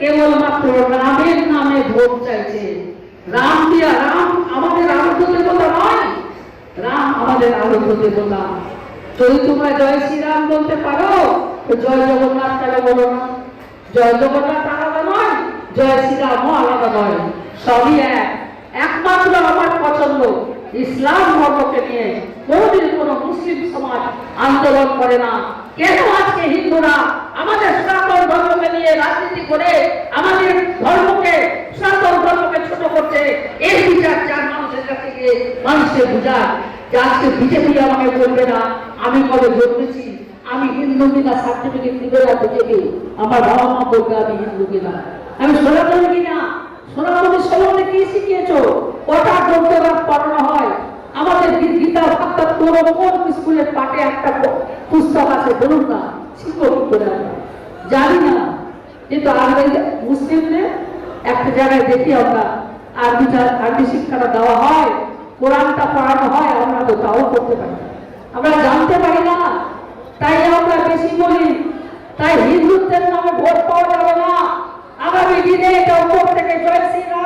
কেবলমাত্র রামের নামে ভোট চাইছে। রাম দিয়া, রাম আমাদের আরাধ্য দেবতা নয়, রাম আমাদের আরাধ্য দেবতা। যদি তোমরা জয় শ্রীরাম বলতে পারো তো জয় জগন্নাথ কেন বলো না? জয় জগন্নাথ আলাদা নয়, জয় শ্রীরামও আলাদা নয়, সবই এক। একমাত্র আমার পছন্দ ইসলাম ধর্মকে নিয়ে কোনদিন কোন মুসলিম সমাজ আন্দোলন করে না। কেন আজকে হিন্দুরা আমাদের সনাতন ধর্মকে নিয়ে রাজনীতি করে আমাদের ধর্মকে, সনাতন ধর্মকে ছোট করছে? এই বিচার চার মানুষের কাছে গিয়ে মানুষের বুঝার যে আজকে বিজেপি আমাকে বলবে না আমি কবে জন্মেছি, আমি হিন্দু কিনা সার্টিফিকেট দিবে না বিজেপি, আমার বাবা মা বলবে আমি হিন্দু কিনা, আমি সনাতন কিনা। সনাতনের সম্বন্ধে কি শিখিয়েছো? কটা গ্রন্থরাজ পড়ানো হয়? আমাদের গীতা ভাগবত কোন স্কুলের পাঠে একটা পুস্তক আছে বলুন না? শিক্ষক করে জানি না। কিন্তু আমাদের মুসলিমদের একটা জায়গায় দেখি আমরা আরবি শিক্ষাটা দেওয়া হয়, কোরআনটা পড়ানো হয়, আমরা তো তাও করতে পারি না, আমরা জানতে পারি না। তাই আমরা বেশি বলি, তাই হিন্দুত্বের নামে ভোট পাওয়া যাবে না। আগামী দিনে এটা উপর থেকে জয় শ্রীরাম